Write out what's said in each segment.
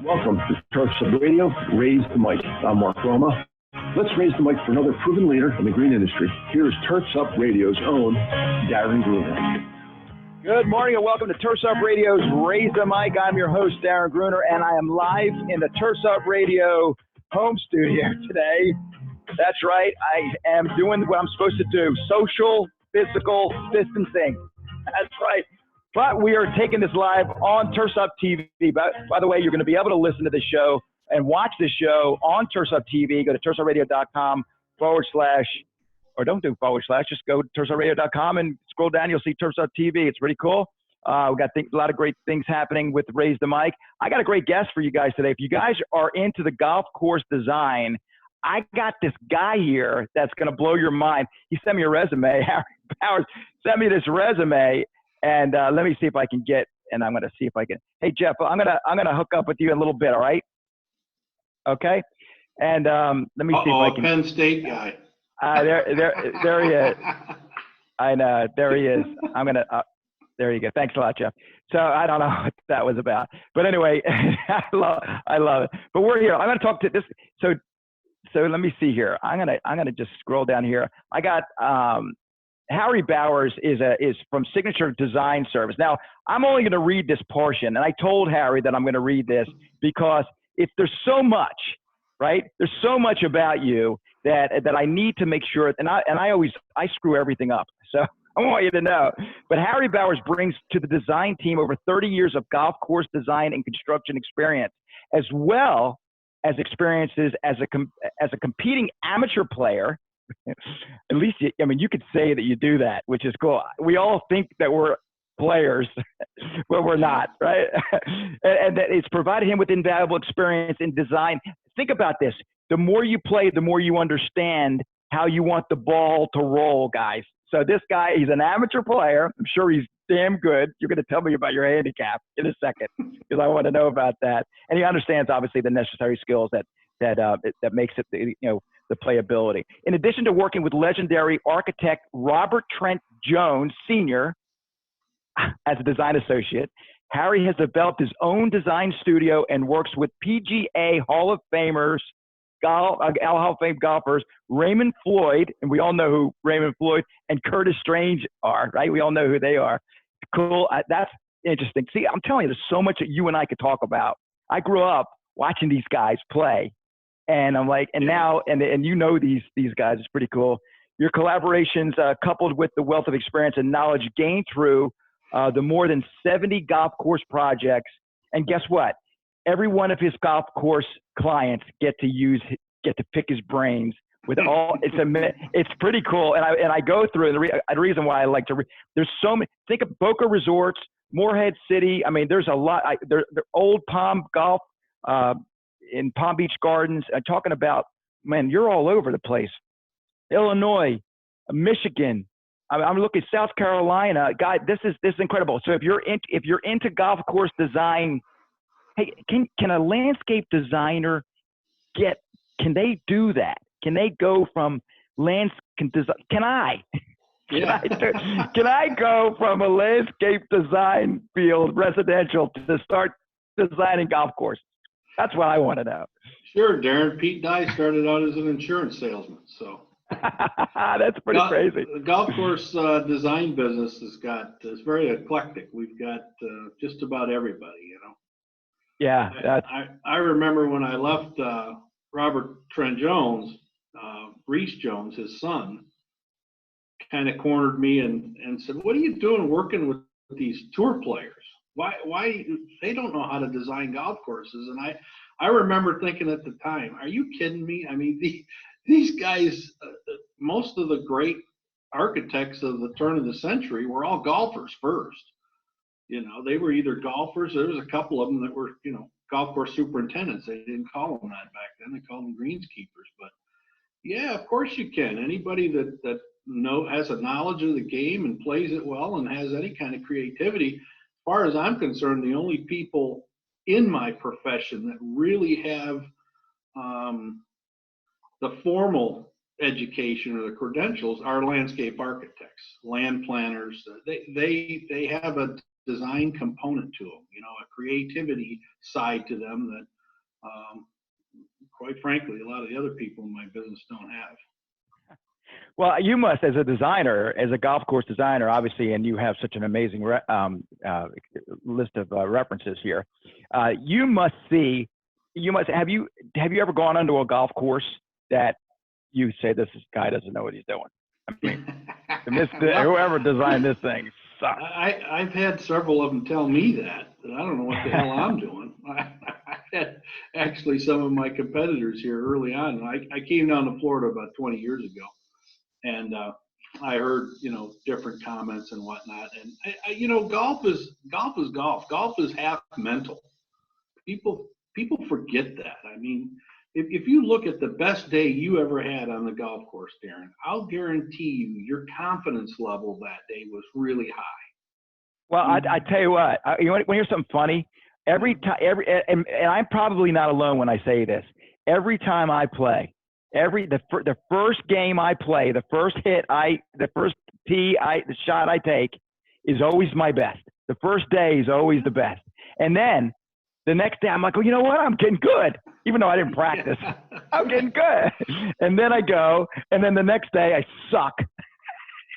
Welcome to Turfs Up Radio, Raise the Mic. I'm Mark Roma. Let's raise the mic for another proven leader in the green industry. Here's Turfs Up Radio's own Darren Gruner. Good morning and welcome to Turfs Up Radio's Raise the Mic. I'm your host, Darren Gruner, and I am live in the Turfs Up Radio home studio today. That's right, I am doing what I'm supposed to do, social, physical distancing. That's right. But we are taking this live on Turfs Up TV. By the way, you're going to be able to listen to the show and watch the show on Turfs Up TV. Go to turfsupradio.com/ or don't do /, just go to turfsupradio.com and scroll down. You'll see Turfs Up TV. It's pretty cool. We got a lot of great things happening with Raise the Mic. I got a great guest for you guys today. If you guys are into the golf course design, I got this guy here that's going to blow your mind. He sent me a resume. Harry Bowers sent me this resume. And let me see if I can get, and I'm going to see if I can. Hey Jeff, I'm gonna hook up with you in a little bit. All right? Okay. And let me see if I can. Penn State guy. There he is. I know. There he is. I'm gonna. There you go. Thanks a lot, Jeff. So I don't know what that was about, but anyway, I love it. But we're here. I'm gonna talk to this. So let me see here. I'm gonna just scroll down here. I got. Harry Bowers is from Signature Design Service. Now, I'm only going to read this portion, and I told Harry that I'm going to read this because if there's so much, right? There's so much about you that I need to make sure, and I screw everything up. So I want you to know. But Harry Bowers brings to the design team over 30 years of golf course design and construction experience, as well as experiences as a competing amateur player. At least, you could say that you do that, which is cool. We all think that we're players, but we're not, right? and that it's provided him with invaluable experience in design. Think about this. The more you play, the more you understand how you want the ball to roll, guys. So this guy, he's an amateur player. I'm sure he's damn good. You're going to tell me about your handicap in a second because I want to know about that. And he understands, obviously, the necessary skills that makes it, the playability. In addition to working with legendary architect Robert Trent Jones Sr. as a design associate, Harry has developed his own design studio and works with PGA Hall of Famers, Hall of Fame golfers Raymond Floyd, and we all know who Raymond Floyd and Curtis Strange are, right? We all know who they are. Cool. That's interesting. See, I'm telling you, there's so much that you and I could talk about. I grew up watching these guys play. And I'm like, and now, and these guys, it's pretty cool. Your collaborations, coupled with the wealth of experience and knowledge gained through the more than 70 golf course projects. And guess what? Every one of his golf course clients get to pick his brains with all. It's pretty cool. And I go through the reason why I like to read. There's so many. Think of Boca Resorts, Morehead City. I mean, there's a lot. They're Old Palm Golf. In Palm Beach Gardens, talking about, man, you're all over the place. Illinois, Michigan. I'm looking at South Carolina. God, this is incredible. So if you're into golf course design, hey, can a landscape designer can they do that? Can they go from landscape design? Can I? Yeah. Can I go from a landscape design field, residential, to start designing golf courses? That's what I want to know. Sure, Darren. Pete Dye started out as an insurance salesman, so that's pretty crazy. The golf course design business is very eclectic. We've got just about everybody, Yeah, I remember when I left Robert Trent Jones, Reese Jones, his son, kind of cornered me and said, "What are you doing working with these tour players? Why they don't know how to design golf courses?" And I remember thinking at the time, are you kidding me? I mean, these guys, most of the great architects of the turn of the century were all golfers first. They were either golfers. There was a couple of them that were, golf course superintendents. They didn't call them that back then. They called them greenskeepers. But yeah, of course you can. Anybody that has a knowledge of the game and plays it well and has any kind of creativity. As far as I'm concerned, the only people in my profession that really have the formal education or the credentials are landscape architects, land planners. They have a design component to them, a creativity side to them Quite frankly, a lot of the other people in my business don't have. Well, you must, as a designer, as a golf course designer, obviously, and you have such an amazing list of references here. You must see. Have you ever gone onto a golf course that you say this guy doesn't know what he's doing? I mean, whoever designed this thing sucks. I've had several of them tell me that I don't know what the hell I'm doing. I had actually some of my competitors here early on. I came down to Florida about 20 years ago, and I heard different comments and whatnot. And golf is golf. Golf is half mental. People forget that. I mean, if you look at the best day you ever had on the golf course, Darren, I'll guarantee you your confidence level that day was really high. Well, I tell you what, you want to hear something funny? Every time, and I'm probably not alone when I say this. Every time I play, the first game I play, the first the shot I take is always my best. The first day is always the best, and then the next day I'm like, well, you know what? I'm getting good, even though I didn't practice. I'm getting good, and then I go, and then the next day I suck.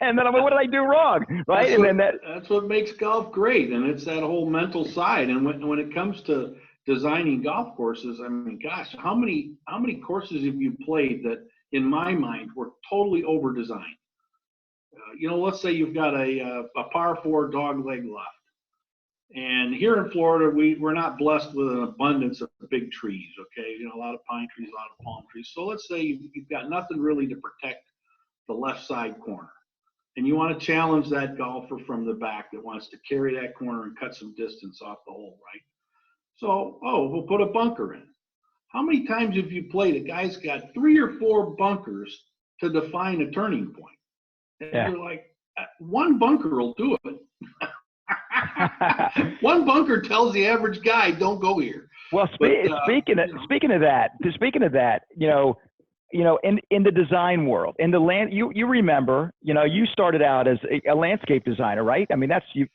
And then I'm like, what did I do wrong? Right. That's what makes golf great. And it's that whole mental side. And when it comes to designing golf courses, I mean, gosh, how many courses have you played that in my mind were totally over designed? Let's say you've got a par 4 dog leg left. And here in Florida, we're not blessed with an abundance of big trees. Okay. A lot of pine trees, a lot of palm trees. So let's say you've got nothing really to protect the left side corner. And you want to challenge that golfer from the back that wants to carry that corner and cut some distance off the hole, right? So, we'll put a bunker in. How many times have you played a guy's got 3 or 4 bunkers to define a turning point? And you're like, one bunker will do it. One bunker tells the average guy, don't go here. Well, speaking of that, in the design world, in the land, you remember, you started out as a landscape designer, right? I mean, that's you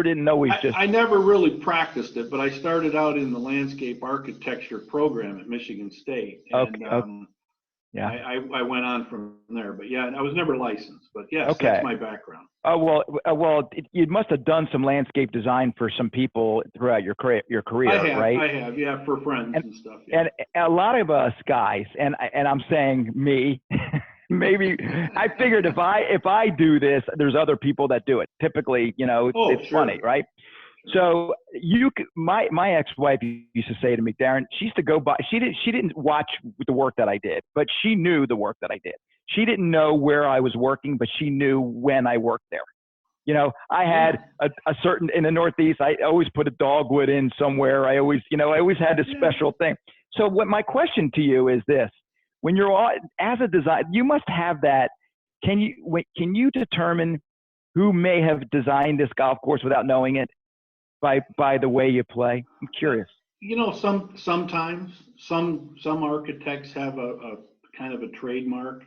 didn't always just. I never really practiced it, but I started out in the landscape architecture program at Michigan State, and yeah, I went on from there. But yeah, I was never licensed, but yes, that's my background. Oh well, you must have done some landscape design for some people throughout your career, right? I have, yeah, for friends and stuff. Yeah. And a lot of us guys, and I'm saying me, maybe I figured if I do this, there's other people that do it. Typically, it's sure. funny, right? So my ex-wife used to say to me, Darren, she used to go by. She didn't watch the work that I did, but she knew the work that I did. She didn't know where I was working, but she knew when I worked there. I had a certain, in the Northeast, I always put a dogwood in somewhere. I always had a special thing. So what my question to you is this: when you're as a designer, you must have that. Can you determine who may have designed this golf course without knowing it by the way you play? I'm curious. Sometimes some architects have a kind of a trademark.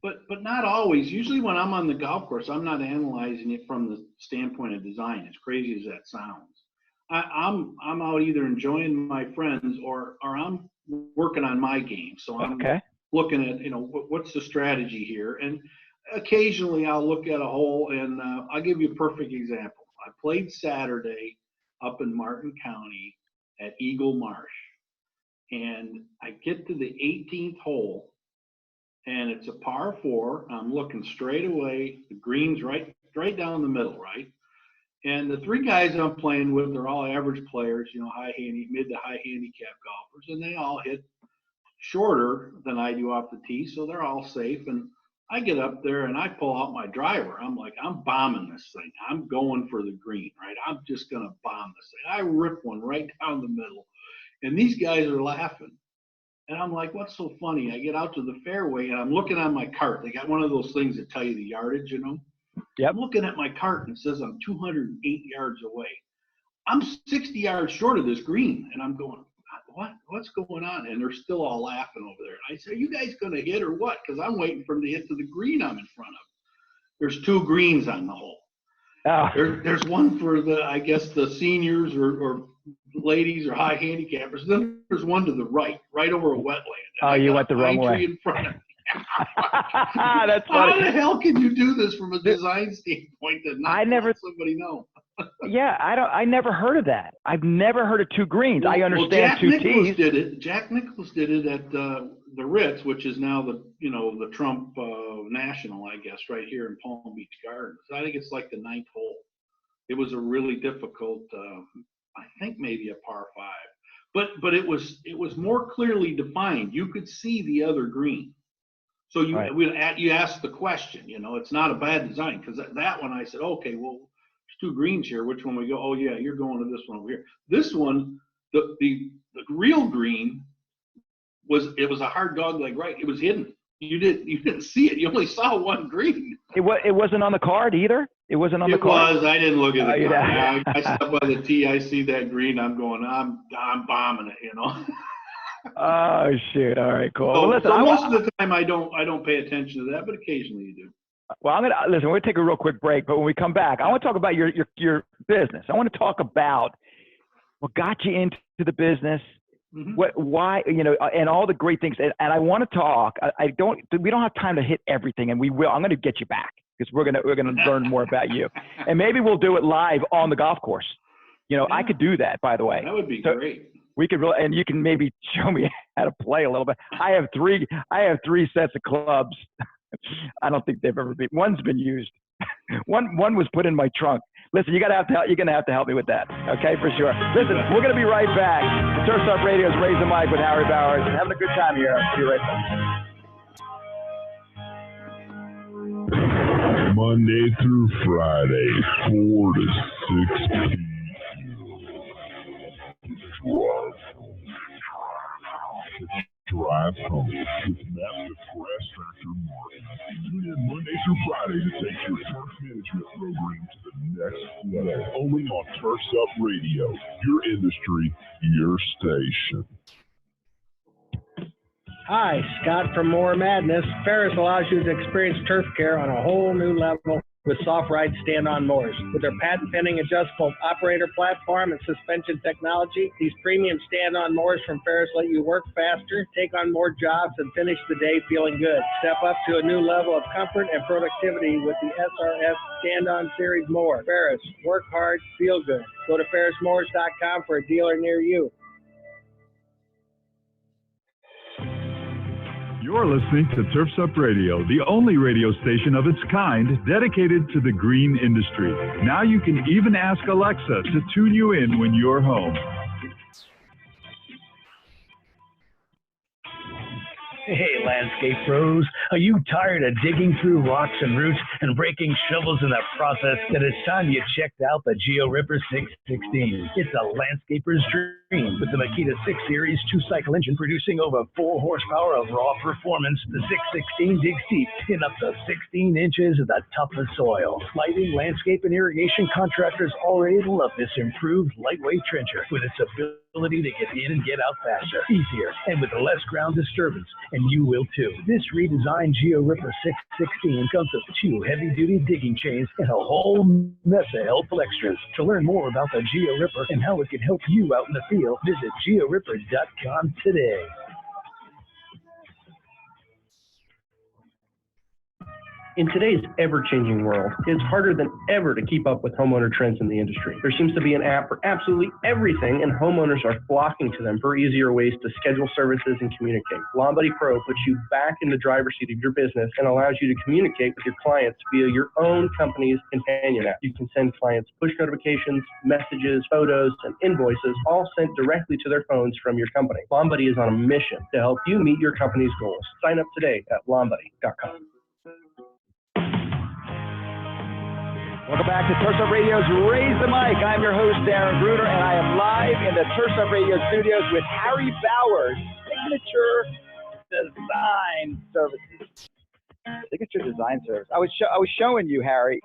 But not always. Usually when I'm on the golf course, I'm not analyzing it from the standpoint of design, as crazy as that sounds. I'm out either enjoying my friends or I'm working on my game. So I'm looking at, what's the strategy here? And occasionally I'll look at a hole, and I'll give you a perfect example. I played Saturday up in Martin County at Eagle Marsh, and I get to the 18th hole, and it's a par 4. I'm looking straight away. The green's right down the middle, right? And the 3 guys I'm playing with, they're all average players, mid to high handicap golfers, and they all hit shorter than I do off the tee, so they're all safe. And I get up there and I pull out my driver. I'm like, I'm bombing this thing. I'm going for the green, right? I'm just going to bomb this thing. I rip one right down the middle, and these guys are laughing. And I'm like, what's so funny? I get out to the fairway and I'm looking on my cart. They got one of those things that tell you the yardage, Yep. I'm looking at my cart and it says I'm 208 yards away. I'm 60 yards short of this green. And I'm going, what's going on? And they're still all laughing over there. And I say, are you guys going to hit or what? Because I'm waiting for them to hit to the green I'm in front of. There's 2 greens on the hole. Oh. There's one for the seniors or ladies or high handicappers. Then there's one to the right over a wetland. Oh, you went the wrong way. Tree in front of me. That's funny. How the hell can you do this from a design standpoint that not let somebody know? Yeah, I never heard of that. I've never heard of two greens. I understand Jack two Nicklaus T's. did it. Jack Nicklaus did it at the Ritz, which is now the Trump National, I guess, right here in Palm Beach Gardens. I think it's like the 9th hole. It was a really difficult, I think maybe a par 5, but it was more clearly defined. You could see the other green. So you asked the question. It's not a bad design, because that one I said, okay, well, there's 2 greens here. Which one we go? Oh yeah, you're going to this one over here. This one, the real green was a hard dog leg right. It was hidden. You didn't see it. You only saw one green. It wasn't on the card either. It wasn't on the card. It was. I didn't look at the card. I step by the tee. I see that green. I'm going. I'm bombing it. Oh shoot! All right, cool. So, well, listen. Most of the time, I don't pay attention to that, but occasionally you do. Well, I'm gonna listen. We're gonna take a real quick break, but when we come back, I want to talk about your business. I want to talk about what got you into the business. Mm-hmm. Why, and all the great things. And I want to talk. We don't have time to hit everything, and we will. I'm going to get you back, because we're gonna learn more about you, and maybe we'll do it live on the golf course. I could do that, by the way. That would be great. We could really, and you can maybe show me how to play a little bit. I have three sets of clubs. I don't think they've ever been. One's been used. One was put in my trunk. Listen, you're gonna have to help me with that, okay, for sure. Listen, we're gonna be right back. The Turfs Up Radio's Raise the Mic with Harry Bowers. Having a good time here. I'll see you right back. Monday through Friday, 4 to 6 p.m. Drive home with Master Grass Tractor Martin. Tune in Monday through Friday to take your turf management program to the next level. Only on Turfs Up Radio, your industry, your station. Hi, Scott from More Madness. Ferris allows you to experience turf care on a whole new level with soft ride stand-on mowers. With their patent-pending adjustable operator platform and suspension technology, these premium stand-on mowers from Ferris let you work faster, take on more jobs, and finish the day feeling good. Step up to a new level of comfort and productivity with the SRS Stand-On Series mower. Ferris, work hard, feel good. Go to ferrismowers.com for a dealer near you. You're listening to Turfs Up Radio, the only radio station of its kind dedicated to the green industry. Now you can even ask Alexa to tune you in when you're home. Hey, landscape pros, are you tired of digging through rocks and roots and breaking shovels in the process? Then it's time you checked out the Geo Ripper 616. It's a landscaper's dream. With the Makita 6 Series 2-cycle engine producing over 4 horsepower of raw performance, the 616 digs deep in up to 16 inches of the toughest soil. Lighting, landscape, and irrigation contractors already love this improved lightweight trencher with its ability to get in and get out faster, easier, and with less ground disturbance. And you will too. This redesigned Geo Ripper 616 comes with 2 heavy-duty digging chains and a whole mess of helpful extras. To learn more about the Geo Ripper and how it can help you out in the field, visit georipper.com today. In today's ever-changing world, it's harder than ever to keep up with homeowner trends in the industry. There seems to be an app for absolutely everything, and homeowners are flocking to them for easier ways to schedule services and communicate. Lawn Buddy Pro puts you back in the driver's seat of your business and allows you to communicate with your clients via your own company's companion app. You can send clients push notifications, messages, photos, and invoices, all sent directly to their phones from your company. Lawn Buddy is on a mission to help you meet your company's goals. Sign up today at lawnbuddy.com. Welcome back to Turfs Up Radio's Raise the Mic. I'm your host, Darren Bruner, and I am live in the Turfs Up Radio studios with Harry Bowers, Signature Design Services. Signature Design Service. I was showing you, Harry.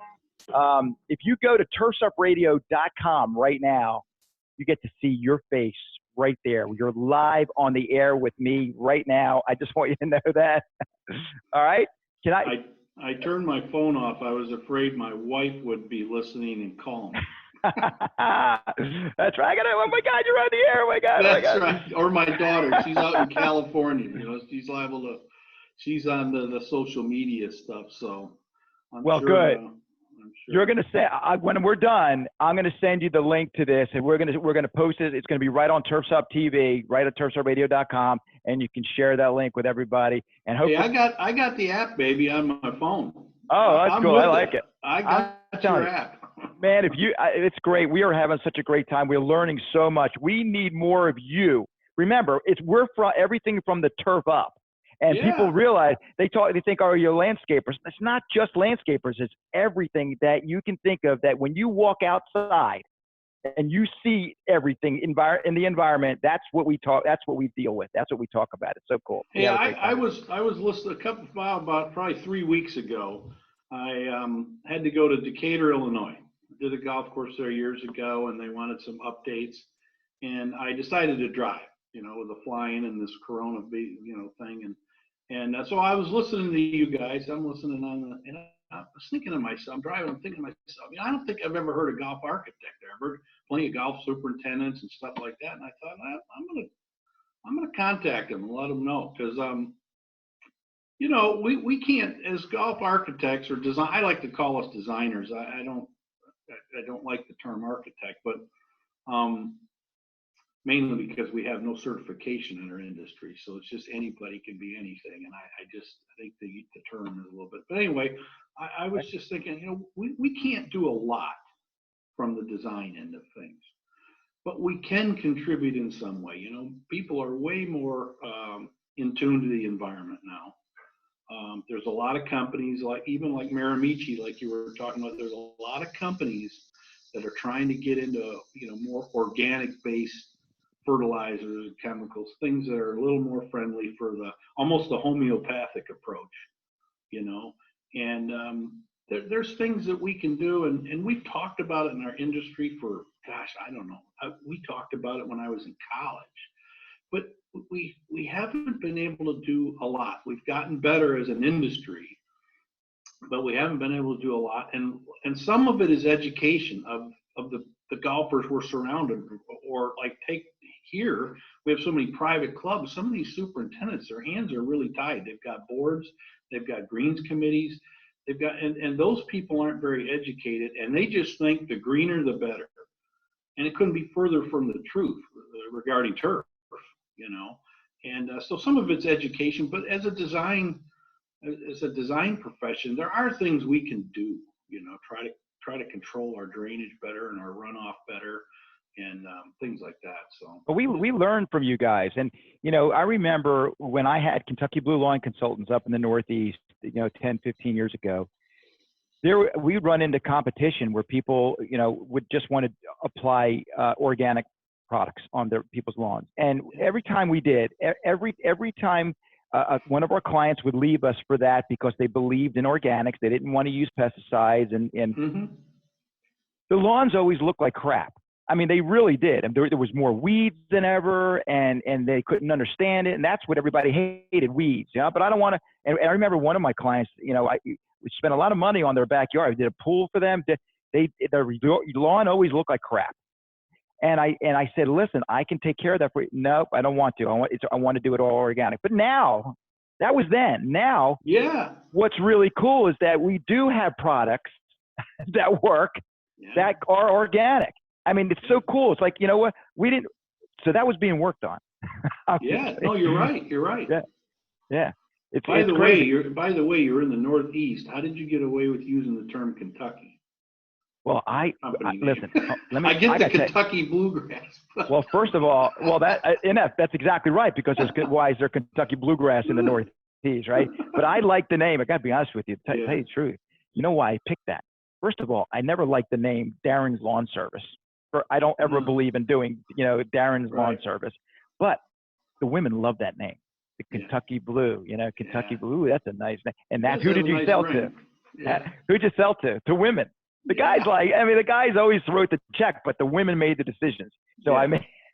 If you go to turfsupradio.com right now, you get to see your face right there. You're live on the air with me right now. I just want you to know that. All right? I turned my phone off. I was afraid my wife would be listening and calling. That's right. Oh my God, you're on the air. Oh my God. That's right. Or my daughter, she's out in California. She's liable to. She's on the social media stuff, so I'm Well, sure. good. I'm sure. You're gonna say when we're done, I'm gonna send you the link to this, and we're gonna post it. It's gonna be right on Turfs Up TV, right at turfsupradio.com, and you can share that link with everybody. And hopefully, I got the app, baby, on my phone. Oh, that's cool. I like it. I got your app. Man, it's great. We are having such a great time. We're learning so much. We need more of you. Remember, we're from everything from the turf up. And people realize they think, oh, you're landscapers. It's not just landscapers. It's everything that you can think of that when you walk outside and you see everything in the environment, that's what we deal with. That's what we talk about. It's so cool. Yeah, I was listening about probably 3 weeks ago. I had to go to Decatur, Illinois. I did a golf course there years ago, and they wanted some updates. And I decided to drive, with the flying and this Corona, thing. And so I was listening to you guys. I'm listening and I was thinking to myself, I'm driving, I'm thinking to myself, I don't think I've ever heard a golf architect. I've heard plenty of golf superintendents and stuff like that. And I thought, I'm gonna contact them and let them know, because we can't, as golf architects or design. I like to call us designers. I don't like the term architect, but mainly because we have no certification in our industry. So it's just anybody can be anything. And I think the term is a little bit, but anyway, I was just thinking, we can't do a lot from the design end of things, but we can contribute in some way. People are way more in tune to the environment now. There's a lot of companies even like Miramichi, like you were talking about, there's a lot of companies that are trying to get into, more organic based fertilizers and chemicals, things that are a little more friendly for almost the homeopathic approach, and there's things that we can do. And we've talked about it in our industry for, gosh, I don't know. We talked about it when I was in college, but we haven't been able to do a lot. We've gotten better as an industry, but we haven't been able to do a lot. And some of it is education of the golfers we're surrounded, or like take here, we have so many private clubs. Some of these superintendents, their hands are really tied. They've got boards, they've got greens committees, they've got, and those people aren't very educated, and they just think the greener the better. And it couldn't be further from the truth regarding turf, And so some of it's education, but as a design profession, there are things we can do, try to control our drainage better and our runoff better, and things like that. So but we learned from you guys. And I remember when I had Kentucky Blue Lawn Consultants up in the Northeast, 10, 15 years ago, we'd run into competition where people would just want to apply organic products on people's lawns. And every time we did, every time one of our clients would leave us for that because they believed in organics, they didn't want to use pesticides, and the lawns always looked like crap. I mean, they really did. And there was more weeds than ever, and they couldn't understand it. And that's what everybody hated, weeds. But I don't want to. And I remember one of my clients, we spent a lot of money on their backyard. We did a pool for them. Their lawn always looked like crap. And I said, listen, I can take care of that for you. Nope, I don't want to. I want to do it all organic. But now, that was then. Now, what's really cool is that we do have products that work that are organic. I mean, it's so cool. It's like, what? We didn't. So that was being worked on. No, you're right. You're right. Yeah. By the way, you're in the Northeast. How did you get away with using the term Kentucky? Well, listen. I get the Kentucky bluegrass. Well, first of all, that's exactly right, because why is there Kentucky bluegrass in the Northeast, right? But I like the name. I got to be honest with you. Tell you the truth. You know why I picked that? First of all, I never liked the name Darren's Lawn Service. I don't ever believe in doing, Darren's Lawn Service. But the women love that name, the Kentucky Blue. Kentucky Blue. That's a nice name. And who did you sell to? Who'd you sell to? To women. The guys the guys always wrote the check, but the women made the decisions. So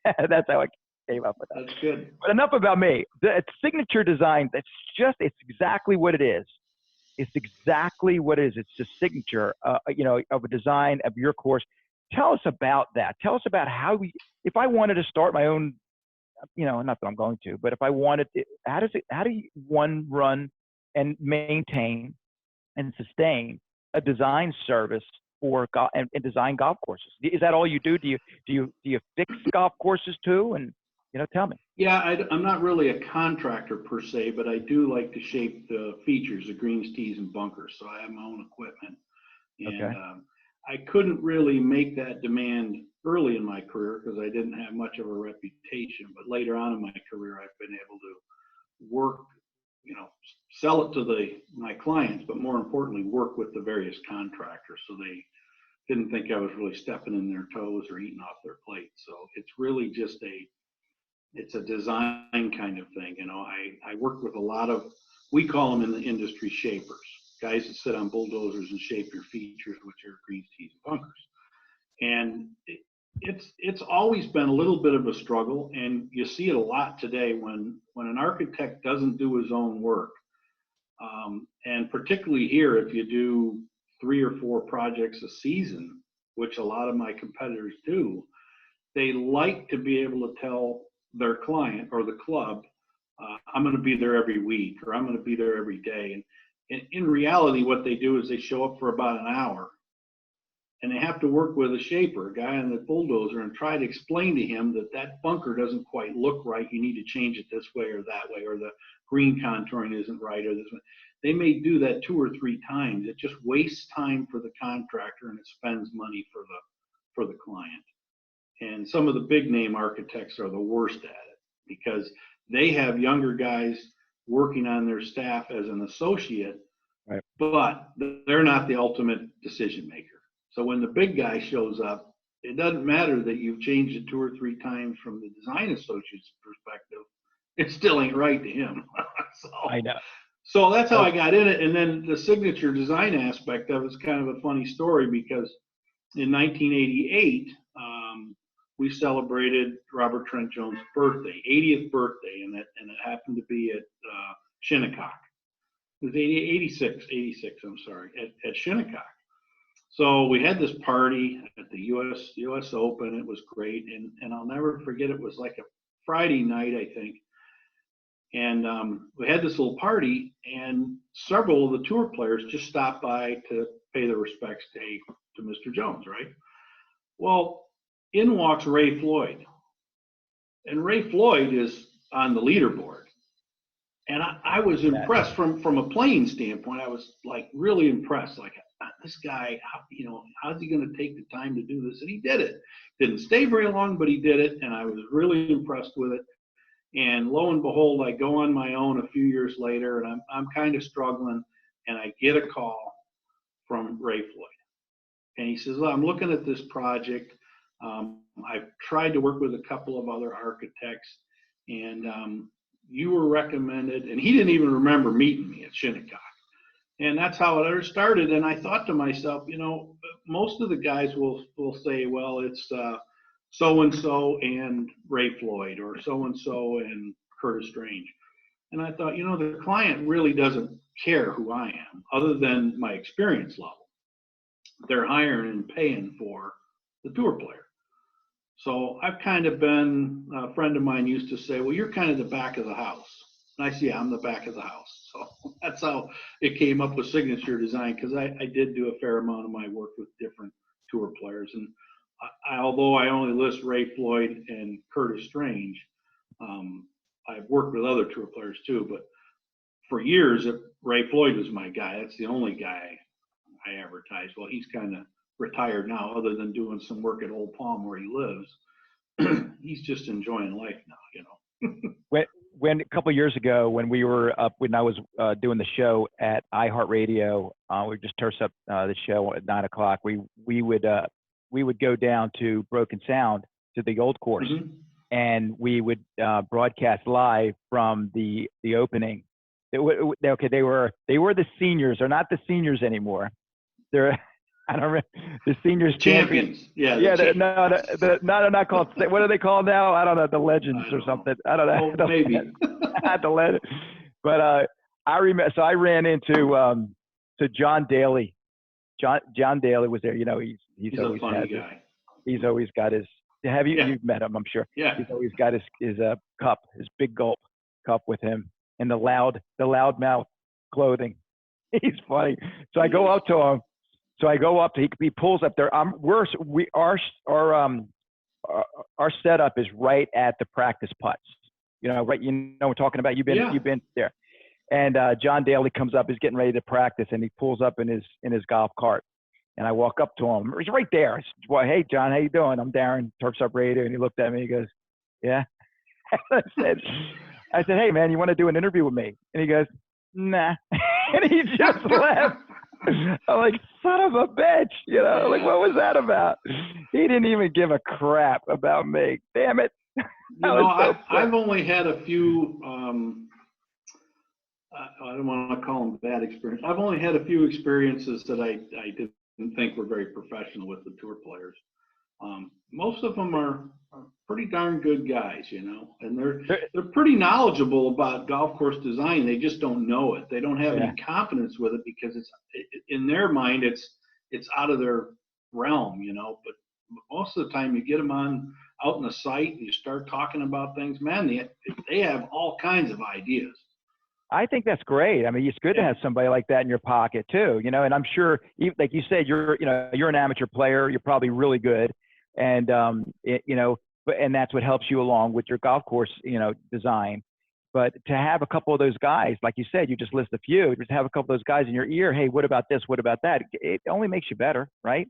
that's how I came up with that. That's good. But enough about me. The signature design. It's exactly what it is. It's exactly what it is. It's the signature, of a design of your course. tell us about that. Tell us about how if I wanted to start my own, not that I'm going to, but if I wanted to, how do you run and maintain and sustain a design service for and design golf courses? Is that all you do? Do you fix golf courses too? And tell me. Yeah, I'm not really a contractor per se, but I do like to shape the features, the greens, tees, and bunkers. So I have my own equipment, and Okay. I couldn't really make that demand early in my career because I didn't have much of a reputation. But later on in my career, I've been able to work, sell it to my clients, but more importantly, work with the various contractors so they didn't think I was really stepping in their toes or eating off their plate. So it's really just it's a design kind of thing. I work with a lot of, we call them in the industry shapers, guys that sit on bulldozers and shape your features, which are greens, tees, and bunkers. And it's always been a little bit of a struggle, and you see it a lot today when an architect doesn't do his own work. And particularly here, if you do 3 or 4 projects a season, which a lot of my competitors do, they like to be able to tell their client or the club, I'm going to be there every week, or I'm going to be there every day. And in reality, what they do is they show up for about an hour, and they have to work with a shaper, a guy on the bulldozer, and try to explain to him that bunker doesn't quite look right. You need to change it this way or that way, or the green contouring isn't right, or this one. They may do that 2 or 3 times. It just wastes time for the contractor, and it spends money for the client. And some of the big name architects are the worst at it because they have younger guys working on their staff as an associate, right, but they're not the ultimate decision maker. So when the big guy shows up, it doesn't matter that you've changed it 2 or 3 times from the design associate's perspective. It still ain't right to him. I know. So that's how I got in it. And then the signature design aspect of it's kind of a funny story because in 1988, we celebrated Robert Trent Jones' birthday, 80th birthday, and it happened to be at Shinnecock. It was 86, I'm sorry, at Shinnecock. So we had this party at the US Open. It was great, and I'll never forget. It was like a Friday night, I think, and we had this little party, and several of the tour players just stopped by to pay their respects to Mr. Jones, right? Well, in walks Ray Floyd, and Ray Floyd is on the leaderboard. And I was impressed from a playing standpoint. I was like really impressed. Like, this guy, how's he going to take the time to do this? And he did it. Didn't stay very long, but he did it. And I was really impressed with it. And lo and behold, I go on my own a few years later, and I'm kind of struggling. And I get a call from Ray Floyd. And he says, well, I'm looking at this project. I've tried to work with a couple of other architects, and you were recommended. And he didn't even remember meeting me at Shinnecock. And that's how it started. And I thought to myself, most of the guys will say, well, it's so-and-so and Ray Floyd, or so-and-so and Curtis Strange. And I thought, the client really doesn't care who I am other than my experience level. They're hiring and paying for the tour player. So I've kind of been, a friend of mine used to say, well, you're kind of the back of the house. And I say, yeah, I'm the back of the house. So that's how it came up with signature design, because I did do a fair amount of my work with different tour players. And although I only list Ray Floyd and Curtis Strange, I've worked with other tour players too. But for years, Ray Floyd was my guy. That's the only guy I advertised. Well, he's kind of retired now, other than doing some work at Old Palm where he lives. He's just enjoying life now, When a couple of years ago, when we were up, when I was doing the show at iHeartRadio, we just turfed up the show at 9 o'clock. We would go down to Broken Sound to the old course, mm-hmm. and we would broadcast live from the opening. They were the seniors. They're not the seniors anymore. They're I don't remember the seniors champions. Yeah. They're not called. What are they called now? I don't know. The legends or something. I don't know. Oh, maybe. The legend. But I remember. So I ran into to John Daly. John Daly was there. He's a funny guy. He's always got his. Have you? Yeah. You've met him, I'm sure. Yeah. He's always got his cup, his big gulp cup with him, and the loudmouth clothing. He's funny. So I go up to him. He pulls up there. Our setup is right at the practice putts. Right. We're talking about you've been there. And John Daly comes up. He's getting ready to practice, and he pulls up in his golf cart. And I walk up to him. He's right there. I said, well, hey, John, how you doing? I'm Darren, Turfs Up Radio. And he looked at me. He goes, yeah. I said, hey, man, you want to do an interview with me? And he goes, nah. And he just left. I'm like, son of a bitch. Like, what was that about? He didn't even give a crap about me. Damn it. I've only had a few, I don't want to call them bad experiences. I've only had a few experiences that I didn't think were very professional with the tour players. Most of them are pretty darn good guys, and they're pretty knowledgeable about golf course design. They just don't know it. They don't have any confidence with it because it's in their mind it's out of their realm, But most of the time you get them out in the site and you start talking about things, man, they have all kinds of ideas. I think that's great. I mean, it's good to have somebody like that in your pocket too, and I'm sure, like you said, you're an amateur player. You're probably really good. And, and that's what helps you along with your golf course, design. But to have a couple of those guys, like you said, you just list a few, just have a couple of those guys in your ear. Hey, what about this? What about that? It only makes you better, right?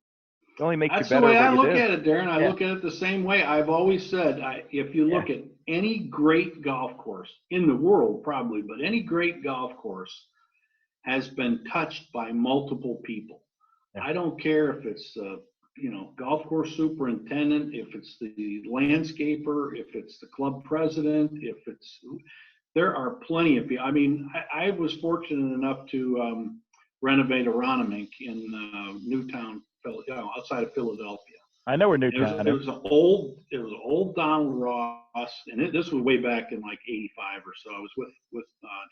It only makes you better. That's the way I look at it, Darren. I look at it the same way. I've always said, if you look at any great golf course in the world, probably, but any great golf course has been touched by multiple people. Yeah. I don't care if it's golf course superintendent, if it's the landscaper, if it's the club president, there are plenty of people. I mean, I was fortunate enough to renovate a Ronimink in Newtown, outside of Philadelphia. I know where Newtown is. It was an old Donald Ross, and this was way back in like '85 or so. I was with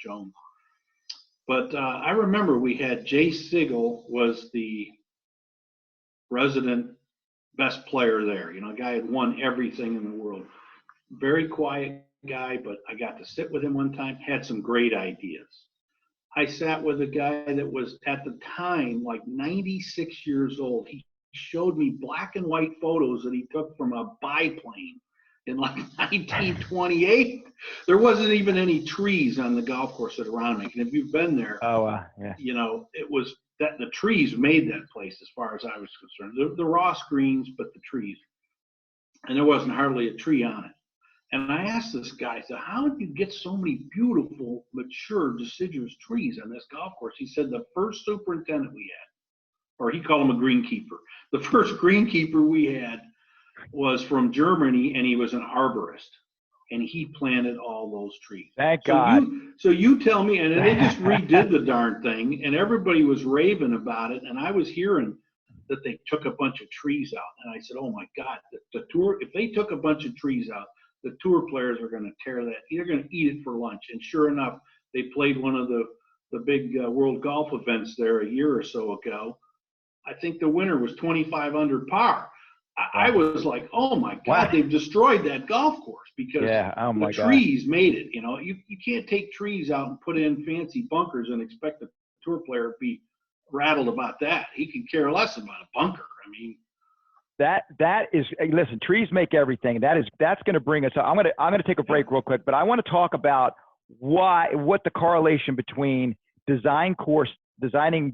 Joan. But I remember we had Jay Sigel was the resident best player there. A guy had won everything in the world. Very quiet guy, but I got to sit with him one time, had some great ideas. I sat with a guy that was at the time like 96 years old. He showed me black and white photos that he took from a biplane in like 1928. There wasn't even any trees on the golf course at Ronimink. And if you've been there, it was that the trees made that place as far as I was concerned. The Ross greens, but the trees. And there wasn't hardly a tree on it. And I asked this guy, I said, how did you get so many beautiful, mature, deciduous trees on this golf course? He said the first superintendent we had, or he called him a greenkeeper. The first greenkeeper we had was from Germany, and he was an arborist. And he planted all those trees. Thank God. So you tell me, and they just redid the darn thing, and everybody was raving about it. And I was hearing that they took a bunch of trees out. And I said, oh my God, the tour, if they took a bunch of trees out, the tour players are going to tear that. They're going to eat it for lunch. And sure enough, they played one of the big world golf events there a year or so ago. I think the winner was 25 under par. I was like, oh my God, they've destroyed that golf course because the trees made it. You can't take trees out and put in fancy bunkers and expect the tour player to be rattled about that. He could care less about a bunker. I mean, that is, listen, trees make everything. That's going to bring us. I'm going to take a break real quick, but I want to talk about what the correlation between designing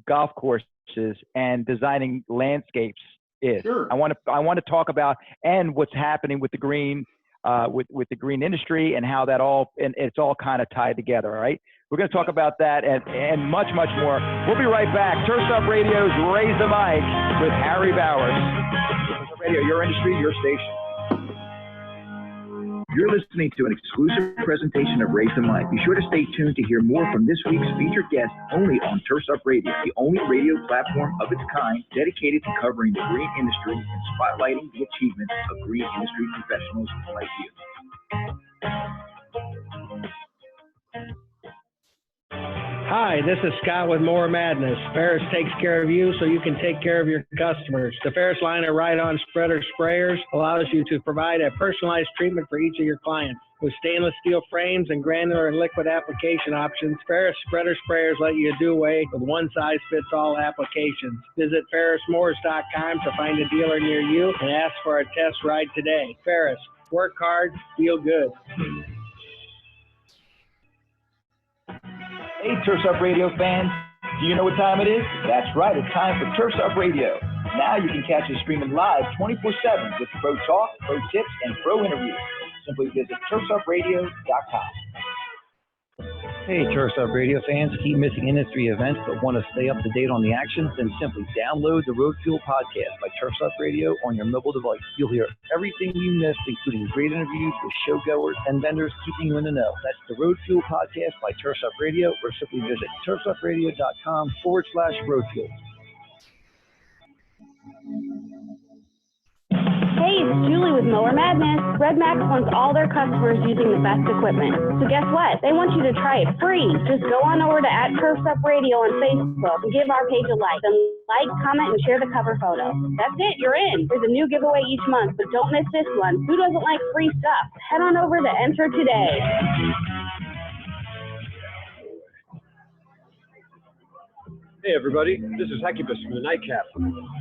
golf courses and designing landscapes is. Sure. I want to talk about and what's happening with the green with the green industry and how that it's all kind of tied together. All right, we're going to talk about that and much more. We'll be right back. Turfs Up Radio's Raise the Mic with Harry Bowers. Turfs Up Radio, your industry, your station. You're listening to an exclusive presentation of Raise the Mic. Be sure to stay tuned to hear more from this week's featured guest only on Turfs Up Radio, the only radio platform of its kind dedicated to covering the green industry and spotlighting the achievements of green industry professionals like you. Hi, this is Scott with More Madness. Ferris takes care of you so you can take care of your customers. The Ferris line of ride-on spreader sprayers allows you to provide a personalized treatment for each of your clients. With stainless steel frames and granular and liquid application options, Ferris spreader sprayers let you do away with one-size-fits-all applications. Visit ferrismores.com to find a dealer near you and ask for a test ride today. Ferris, work hard, feel good. Hey, Turfs Up Radio fans, do you know what time it is? That's right, it's time for Turfs Up Radio. Now you can catch us streaming live 24/7 with pro talk, pro tips, and pro interviews. Simply visit turfsupradio.com. Hey, Turfs Up Radio fans, keep missing industry events but want to stay up to date on the action? Then simply download the Road Fuel Podcast by Turfs Up Radio on your mobile device. You'll hear everything you missed, including great interviews with showgoers and vendors keeping you in the know. That's the Road Fuel Podcast by Turfs Up Radio, or simply visit turfsupradio.com/Road Fuel. Hey, it's Julie with Mower Madness. Red Max wants all their customers using the best equipment. So guess what? They want you to try it free. Just go on over to @TurfsUpRadio on Facebook and give our page a like. Then like, comment, and share the cover photo. That's it. You're in. There's a new giveaway each month, but don't miss this one. Who doesn't like free stuff? Head on over to Enter today. Hey everybody, this is Hecubus from the Nightcap.